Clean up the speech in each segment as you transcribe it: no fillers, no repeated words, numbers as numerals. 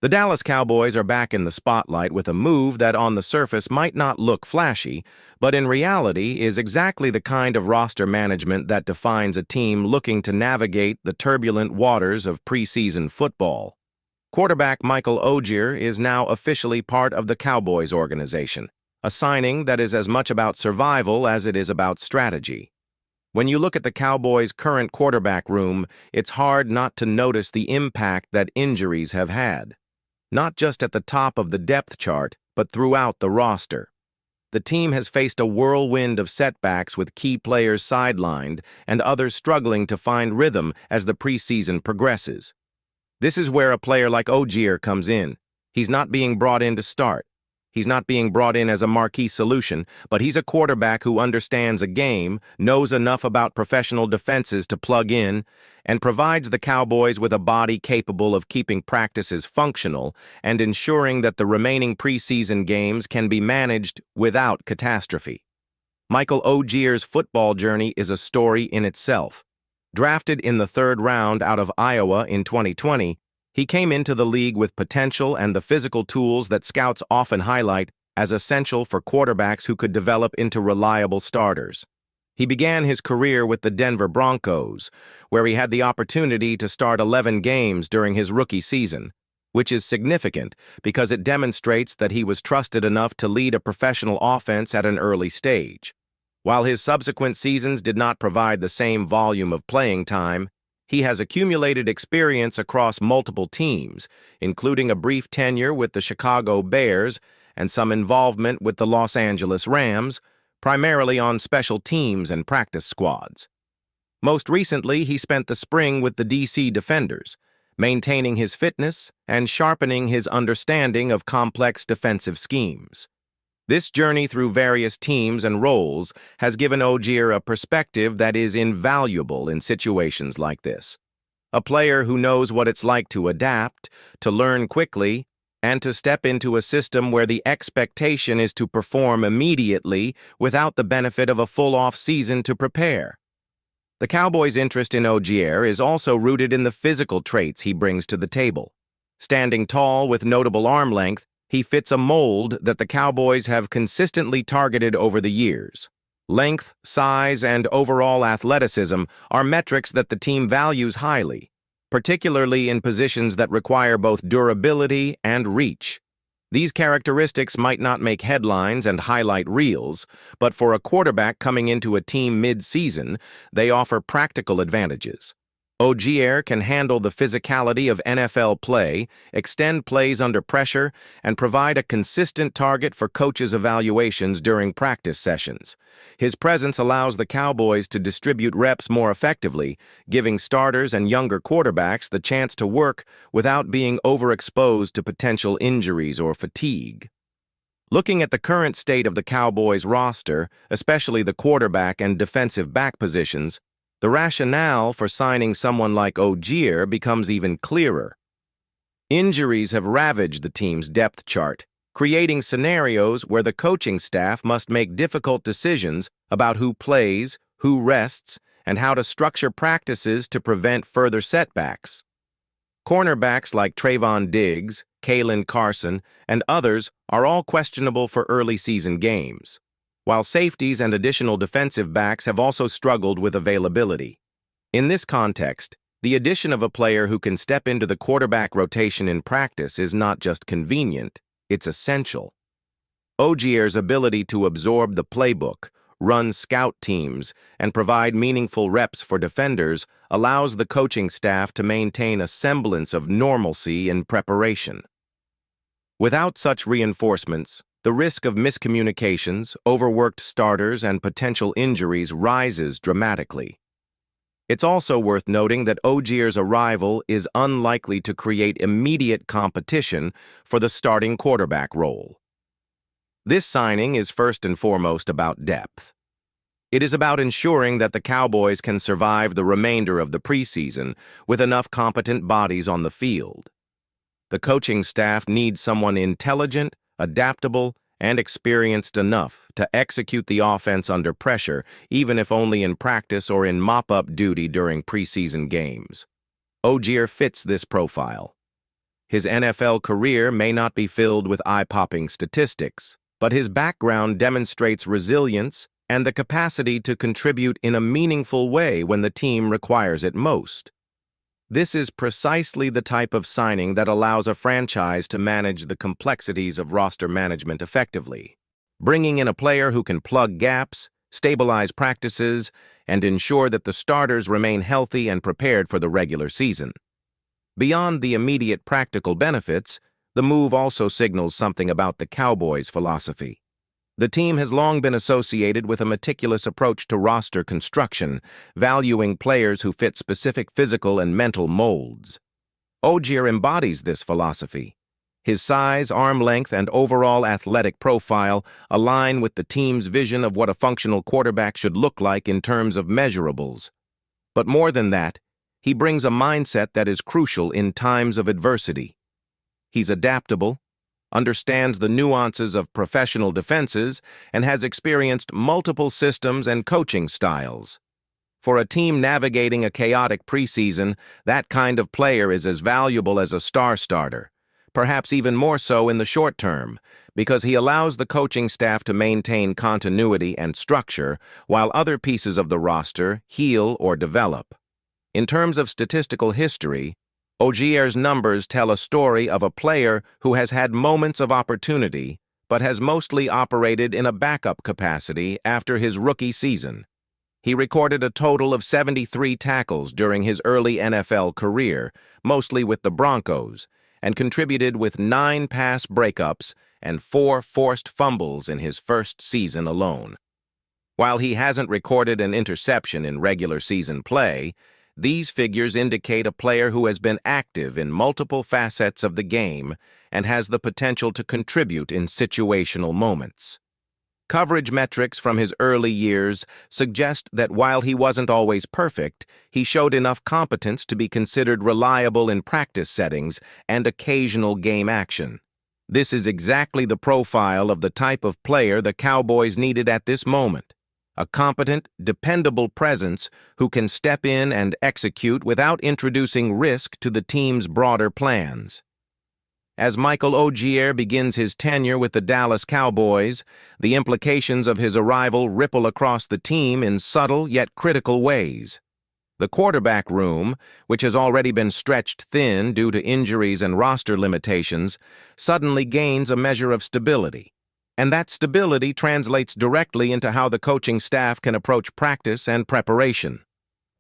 The Dallas Cowboys are back in the spotlight with a move that on the surface might not look flashy, but in reality is exactly the kind of roster management that defines a team looking to navigate the turbulent waters of preseason football. Quarterback Michael Ogier is now officially part of the Cowboys organization, a signing that is as much about survival as it is about strategy. When you look at the Cowboys' current quarterback room, it's hard not to notice the impact that injuries have had. Not just at the top of the depth chart, but throughout the roster. The team has faced a whirlwind of setbacks with key players sidelined and others struggling to find rhythm as the preseason progresses. This is where a player like Ogier comes in. He's not being brought in to start. He's not being brought in as a marquee solution, but he's a quarterback who understands a game, knows enough about professional defenses to plug in, and provides the Cowboys with a body capable of keeping practices functional and ensuring that the remaining preseason games can be managed without catastrophe. Michael Ogier's football journey is a story in itself. Drafted in the third round out of Iowa in 2020, he came into the league with potential and the physical tools that scouts often highlight as essential for quarterbacks who could develop into reliable starters. He began his career with the Denver Broncos, where he had the opportunity to start 11 games during his rookie season, which is significant because it demonstrates that he was trusted enough to lead a professional offense at an early stage. While his subsequent seasons did not provide the same volume of playing time, he has accumulated experience across multiple teams, including a brief tenure with the Chicago Bears and some involvement with the Los Angeles Rams, primarily on special teams and practice squads. Most recently, he spent the spring with the DC Defenders, maintaining his fitness and sharpening his understanding of complex defensive schemes. This journey through various teams and roles has given Ogier a perspective that is invaluable in situations like this. A player who knows what it's like to adapt, to learn quickly, and to step into a system where the expectation is to perform immediately without the benefit of a full off-season to prepare. The Cowboys' interest in Ogier is also rooted in the physical traits he brings to the table. Standing tall with notable arm length, he fits a mold that the Cowboys have consistently targeted over the years. Length, size, and overall athleticism are metrics that the team values highly, particularly in positions that require both durability and reach. These characteristics might not make headlines and highlight reels, but for a quarterback coming into a team mid-season, they offer practical advantages. Ogier can handle the physicality of NFL play, extend plays under pressure, and provide a consistent target for coaches' evaluations during practice sessions. His presence allows the Cowboys to distribute reps more effectively, giving starters and younger quarterbacks the chance to work without being overexposed to potential injuries or fatigue. Looking at the current state of the Cowboys' roster, especially the quarterback and defensive back positions, the rationale for signing someone like Ogier becomes even clearer. Injuries have ravaged the team's depth chart, creating scenarios where the coaching staff must make difficult decisions about who plays, who rests, and how to structure practices to prevent further setbacks. Cornerbacks like Trayvon Diggs, Kalen Carson, and others are all questionable for early season games, while safeties and additional defensive backs have also struggled with availability. In this context, the addition of a player who can step into the quarterback rotation in practice is not just convenient, it's essential. Ogier's ability to absorb the playbook, run scout teams, and provide meaningful reps for defenders allows the coaching staff to maintain a semblance of normalcy in preparation. Without such reinforcements, the risk of miscommunications, overworked starters, and potential injuries rises dramatically. It's also worth noting that Ogier's arrival is unlikely to create immediate competition for the starting quarterback role. This signing is first and foremost about depth. It is about ensuring that the Cowboys can survive the remainder of the preseason with enough competent bodies on the field. The coaching staff needs someone intelligent, adaptable, and experienced enough to execute the offense under pressure, even if only in practice or in mop-up duty during preseason games. Ogier fits this profile. His NFL career may not be filled with eye-popping statistics, but his background demonstrates resilience and the capacity to contribute in a meaningful way when the team requires it most. This is precisely the type of signing that allows a franchise to manage the complexities of roster management effectively, bringing in a player who can plug gaps, stabilize practices, and ensure that the starters remain healthy and prepared for the regular season. Beyond the immediate practical benefits, the move also signals something about the Cowboys' philosophy. The team has long been associated with a meticulous approach to roster construction, valuing players who fit specific physical and mental molds. Ogier embodies this philosophy. His size, arm length, and overall athletic profile align with the team's vision of what a functional quarterback should look like in terms of measurables. But more than that, he brings a mindset that is crucial in times of adversity. He's adaptable, understands the nuances of professional defenses, and has experienced multiple systems and coaching styles. For a team navigating a chaotic preseason, that kind of player is as valuable as a star starter, perhaps even more so in the short term, because he allows the coaching staff to maintain continuity and structure while other pieces of the roster heal or develop. In terms of statistical history, Ogier's numbers tell a story of a player who has had moments of opportunity, but has mostly operated in a backup capacity after his rookie season. He recorded a total of 73 tackles during his early NFL career, mostly with the Broncos, and contributed with 9 pass breakups and 4 forced fumbles in his first season alone. While he hasn't recorded an interception in regular season play, these figures indicate a player who has been active in multiple facets of the game and has the potential to contribute in situational moments. Coverage metrics from his early years suggest that while he wasn't always perfect, he showed enough competence to be considered reliable in practice settings and occasional game action. This is exactly the profile of the type of player the Cowboys needed at this moment. A competent, dependable presence who can step in and execute without introducing risk to the team's broader plans. As Michael Ogier begins his tenure with the Dallas Cowboys, the implications of his arrival ripple across the team in subtle yet critical ways. The quarterback room, which has already been stretched thin due to injuries and roster limitations, suddenly gains a measure of stability. And that stability translates directly into how the coaching staff can approach practice and preparation.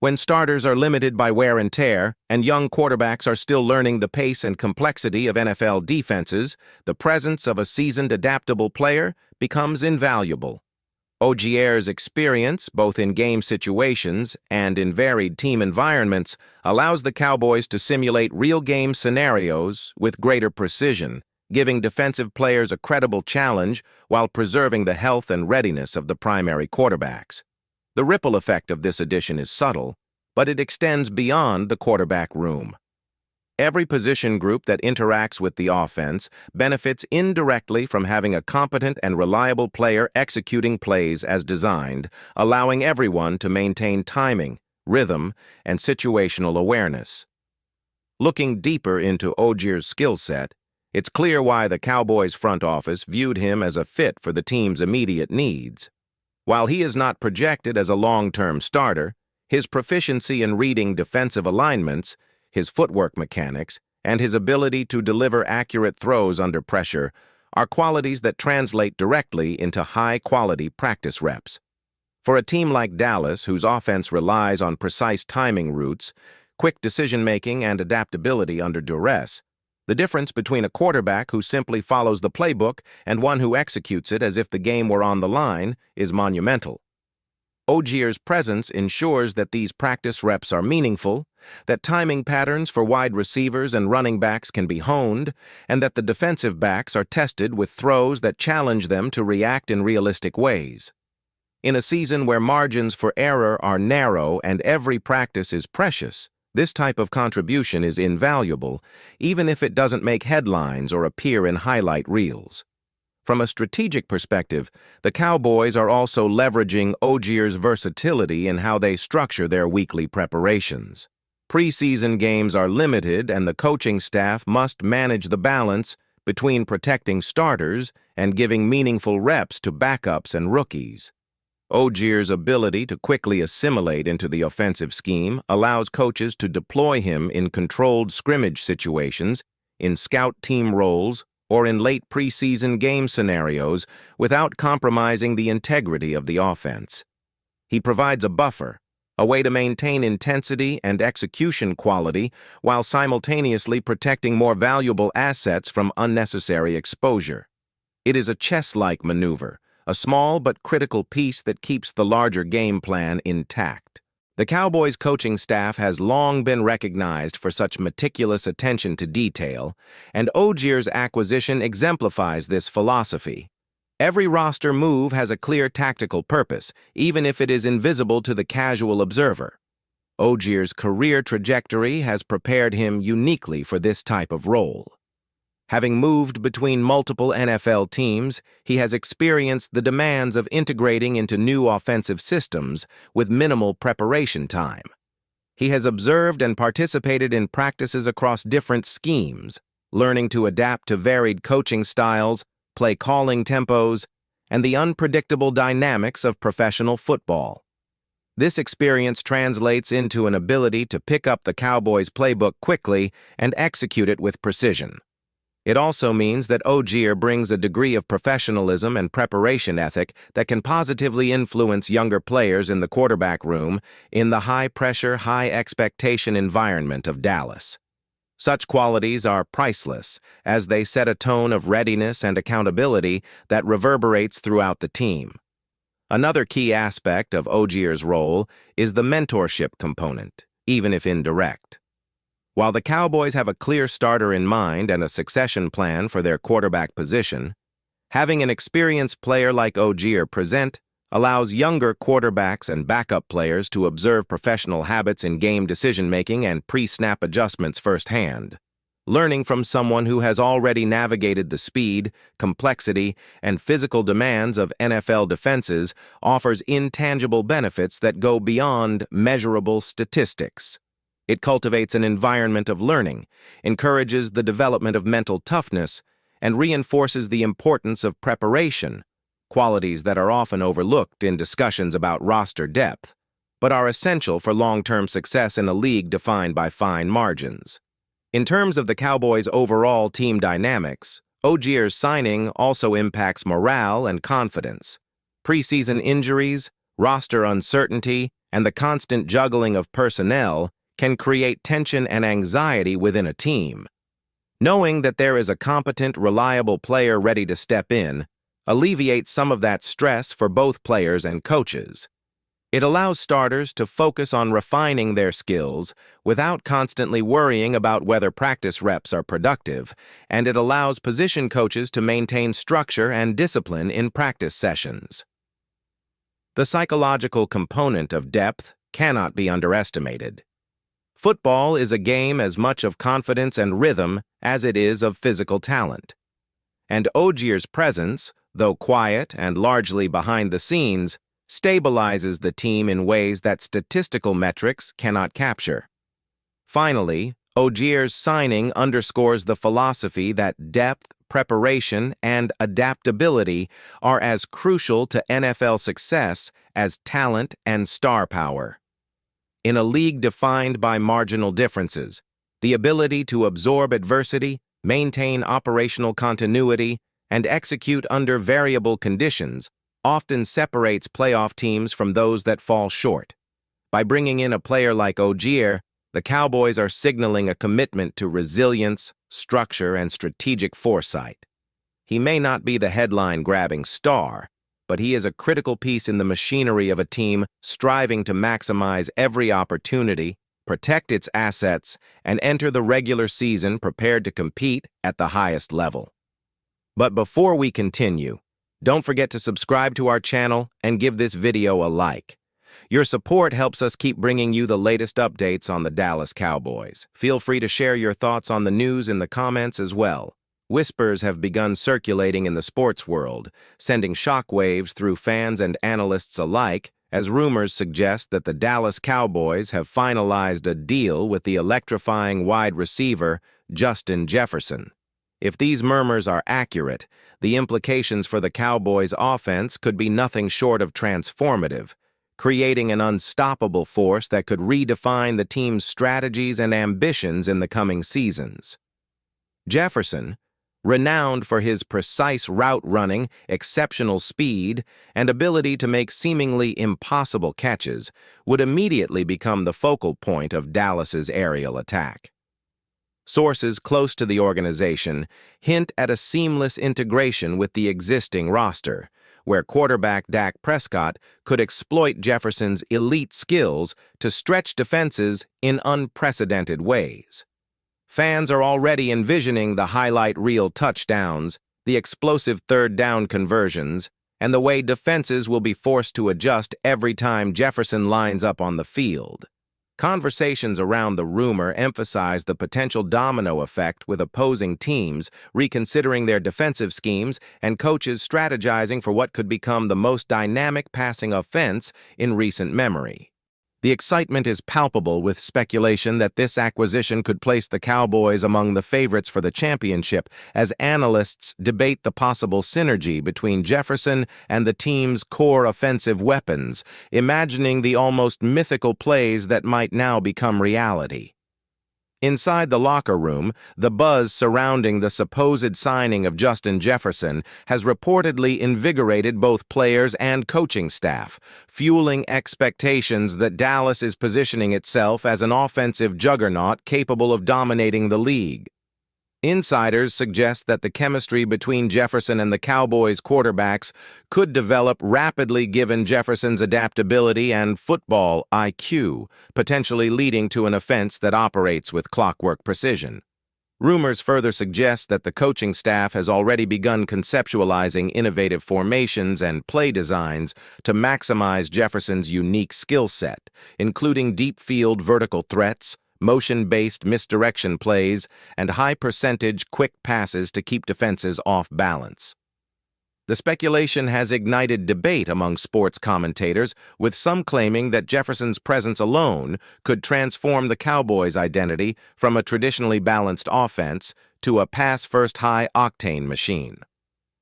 When starters are limited by wear and tear, and young quarterbacks are still learning the pace and complexity of NFL defenses, the presence of a seasoned, adaptable player becomes invaluable. Ogier's experience, both in game situations and in varied team environments, allows the Cowboys to simulate real game scenarios with greater precision, giving defensive players a credible challenge while preserving the health and readiness of the primary quarterbacks. The ripple effect of this addition is subtle, but it extends beyond the quarterback room. Every position group that interacts with the offense benefits indirectly from having a competent and reliable player executing plays as designed, allowing everyone to maintain timing, rhythm, and situational awareness. Looking deeper into Ogier's skill set, it's clear why the Cowboys front office viewed him as a fit for the team's immediate needs. While he is not projected as a long-term starter, his proficiency in reading defensive alignments, his footwork mechanics, and his ability to deliver accurate throws under pressure are qualities that translate directly into high-quality practice reps. For a team like Dallas, whose offense relies on precise timing routes, quick decision-making, and adaptability under duress, the difference between a quarterback who simply follows the playbook and one who executes it as if the game were on the line is monumental. Ogier's presence ensures that these practice reps are meaningful, that timing patterns for wide receivers and running backs can be honed, and that the defensive backs are tested with throws that challenge them to react in realistic ways. In a season where margins for error are narrow and every practice is precious, this type of contribution is invaluable, even if it doesn't make headlines or appear in highlight reels. From a strategic perspective, the Cowboys are also leveraging Ogier's versatility in how they structure their weekly preparations. Preseason games are limited, and the coaching staff must manage the balance between protecting starters and giving meaningful reps to backups and rookies. Ogier's ability to quickly assimilate into the offensive scheme allows coaches to deploy him in controlled scrimmage situations, in scout team roles, or in late preseason game scenarios without compromising the integrity of the offense. He provides a buffer, a way to maintain intensity and execution quality while simultaneously protecting more valuable assets from unnecessary exposure. It is a chess-like maneuver, a small but critical piece that keeps the larger game plan intact. The Cowboys' coaching staff has long been recognized for such meticulous attention to detail, and Ogier's acquisition exemplifies this philosophy. Every roster move has a clear tactical purpose, even if it is invisible to the casual observer. Ogier's career trajectory has prepared him uniquely for this type of role. Having moved between multiple NFL teams, he has experienced the demands of integrating into new offensive systems with minimal preparation time. He has observed and participated in practices across different schemes, learning to adapt to varied coaching styles, play calling tempos, and the unpredictable dynamics of professional football. This experience translates into an ability to pick up the Cowboys' playbook quickly and execute it with precision. It also means that Ogier brings a degree of professionalism and preparation ethic that can positively influence younger players in the quarterback room in the high-pressure, high-expectation environment of Dallas. Such qualities are priceless, as they set a tone of readiness and accountability that reverberates throughout the team. Another key aspect of Ogier's role is the mentorship component, even if indirect. While the Cowboys have a clear starter in mind and a succession plan for their quarterback position, having an experienced player like Ogier present allows younger quarterbacks and backup players to observe professional habits in game decision-making and pre-snap adjustments firsthand. Learning from someone who has already navigated the speed, complexity, and physical demands of NFL defenses offers intangible benefits that go beyond measurable statistics. It cultivates an environment of learning, encourages the development of mental toughness, and reinforces the importance of preparation, qualities that are often overlooked in discussions about roster depth, but are essential for long-term success in a league defined by fine margins. In terms of the Cowboys' overall team dynamics, Ogier's signing also impacts morale and confidence. Preseason injuries, roster uncertainty, and the constant juggling of personnel can create tension and anxiety within a team. Knowing that there is a competent, reliable player ready to step in alleviates some of that stress for both players and coaches. It allows starters to focus on refining their skills without constantly worrying about whether practice reps are productive, and it allows position coaches to maintain structure and discipline in practice sessions. The psychological component of depth cannot be underestimated. Football is a game as much of confidence and rhythm as it is of physical talent. And Ogier's presence, though quiet and largely behind the scenes, stabilizes the team in ways that statistical metrics cannot capture. Finally, Ogier's signing underscores the philosophy that depth, preparation, and adaptability are as crucial to NFL success as talent and star power. In a league defined by marginal differences, the ability to absorb adversity, maintain operational continuity, and execute under variable conditions often separates playoff teams from those that fall short. By bringing in a player like Ogier, the Cowboys are signaling a commitment to resilience, structure, and strategic foresight. He may not be the headline-grabbing star, but he is a critical piece in the machinery of a team striving to maximize every opportunity, protect its assets, and enter the regular season prepared to compete at the highest level. But before we continue, don't forget to subscribe to our channel and give this video a like. Your support helps us keep bringing you the latest updates on the Dallas Cowboys. Feel free to share your thoughts on the news in the comments as well. Whispers have begun circulating in the sports world, sending shockwaves through fans and analysts alike as rumors suggest that the Dallas Cowboys have finalized a deal with the electrifying wide receiver Justin Jefferson. If these murmurs are accurate, the implications for the Cowboys' offense could be nothing short of transformative, creating an unstoppable force that could redefine the team's strategies and ambitions in the coming seasons. Jefferson, renowned for his precise route running, exceptional speed, and ability to make seemingly impossible catches, would immediately become the focal point of Dallas's aerial attack. Sources close to the organization hint at a seamless integration with the existing roster, where quarterback Dak Prescott could exploit Jefferson's elite skills to stretch defenses in unprecedented ways. Fans are already envisioning the highlight reel touchdowns, the explosive third down conversions, and the way defenses will be forced to adjust every time Jefferson lines up on the field. Conversations around the rumor emphasize the potential domino effect, with opposing teams reconsidering their defensive schemes and coaches strategizing for what could become the most dynamic passing offense in recent memory. The excitement is palpable, with speculation that this acquisition could place the Cowboys among the favorites for the championship, as analysts debate the possible synergy between Jefferson and the team's core offensive weapons, imagining the almost mythical plays that might now become reality. Inside the locker room, the buzz surrounding the supposed signing of Justin Jefferson has reportedly invigorated both players and coaching staff, fueling expectations that Dallas is positioning itself as an offensive juggernaut capable of dominating the league. Insiders suggest that the chemistry between Jefferson and the Cowboys quarterbacks could develop rapidly given Jefferson's adaptability and football IQ, potentially leading to an offense that operates with clockwork precision. Rumors further suggest that the coaching staff has already begun conceptualizing innovative formations and play designs to maximize Jefferson's unique skill set, including deep-field vertical threats, motion-based misdirection plays, and high-percentage quick passes to keep defenses off balance. The speculation has ignited debate among sports commentators, with some claiming that Jefferson's presence alone could transform the Cowboys' identity from a traditionally balanced offense to a pass-first high-octane machine.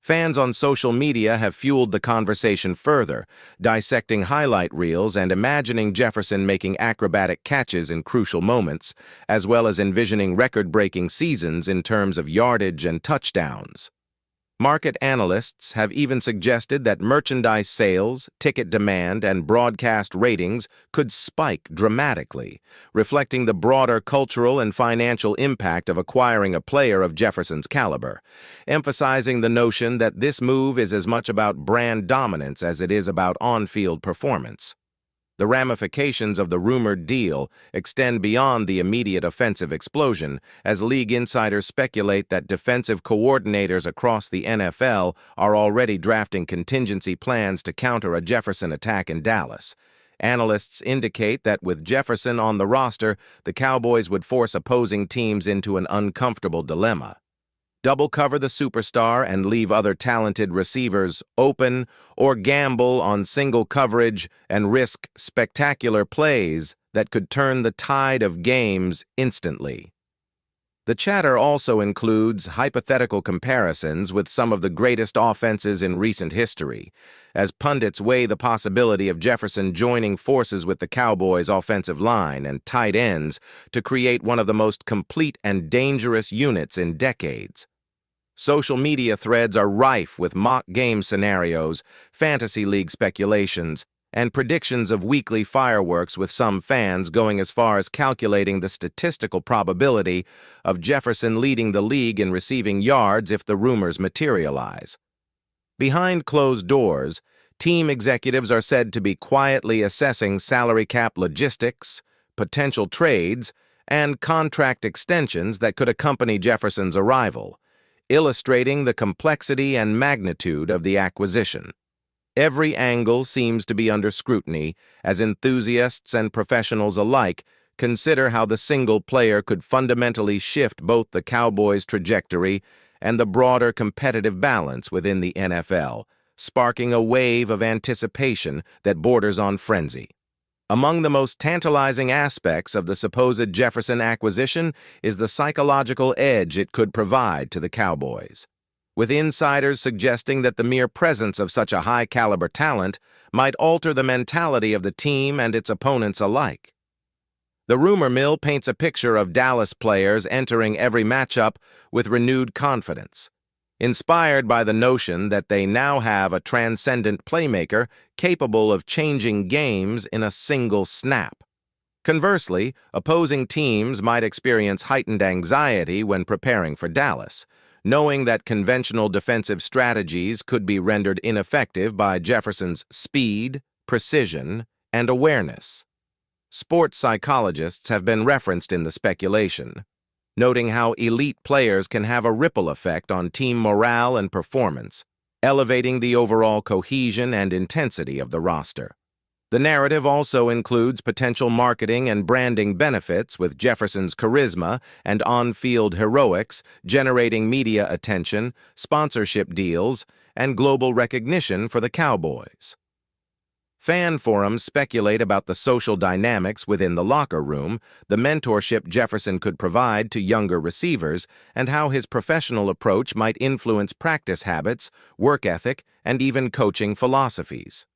Fans on social media have fueled the conversation further, dissecting highlight reels and imagining Jefferson making acrobatic catches in crucial moments, as well as envisioning record-breaking seasons in terms of yardage and touchdowns. Market analysts have even suggested that merchandise sales, ticket demand, and broadcast ratings could spike dramatically, reflecting the broader cultural and financial impact of acquiring a player of Jefferson's caliber, emphasizing the notion that this move is as much about brand dominance as it is about on-field performance. The ramifications of the rumored deal extend beyond the immediate offensive explosion, as league insiders speculate that defensive coordinators across the NFL are already drafting contingency plans to counter a Jefferson attack in Dallas. Analysts indicate that with Jefferson on the roster, the Cowboys would force opposing teams into an uncomfortable dilemma. Double cover the superstar and leave other talented receivers open, or gamble on single coverage and risk spectacular plays that could turn the tide of games instantly. The chatter also includes hypothetical comparisons with some of the greatest offenses in recent history, as pundits weigh the possibility of Jefferson joining forces with the Cowboys' offensive line and tight ends to create one of the most complete and dangerous units in decades. Social media threads are rife with mock game scenarios, fantasy league speculations, and predictions of weekly fireworks, with some fans going as far as calculating the statistical probability of Jefferson leading the league in receiving yards if the rumors materialize. Behind closed doors, team executives are said to be quietly assessing salary cap logistics, potential trades, and contract extensions that could accompany Jefferson's arrival, illustrating the complexity and magnitude of the acquisition. Every angle seems to be under scrutiny, as enthusiasts and professionals alike consider how the single player could fundamentally shift both the Cowboys' trajectory and the broader competitive balance within the NFL, sparking a wave of anticipation that borders on frenzy. Among the most tantalizing aspects of the supposed Jefferson acquisition is the psychological edge it could provide to the Cowboys, with insiders suggesting that the mere presence of such a high-caliber talent might alter the mentality of the team and its opponents alike. The rumor mill paints a picture of Dallas players entering every matchup with renewed confidence, inspired by the notion that they now have a transcendent playmaker capable of changing games in a single snap. Conversely, opposing teams might experience heightened anxiety when preparing for Dallas, knowing that conventional defensive strategies could be rendered ineffective by Jefferson's speed, precision, and awareness. Sports psychologists have been referenced in the speculation, noting how elite players can have a ripple effect on team morale and performance, elevating the overall cohesion and intensity of the roster. The narrative also includes potential marketing and branding benefits, with Jefferson's charisma and on-field heroics generating media attention, sponsorship deals, and global recognition for the Cowboys. Fan forums speculate about the social dynamics within the locker room, the mentorship Jefferson could provide to younger receivers, and how his professional approach might influence practice habits, work ethic, and even coaching philosophies.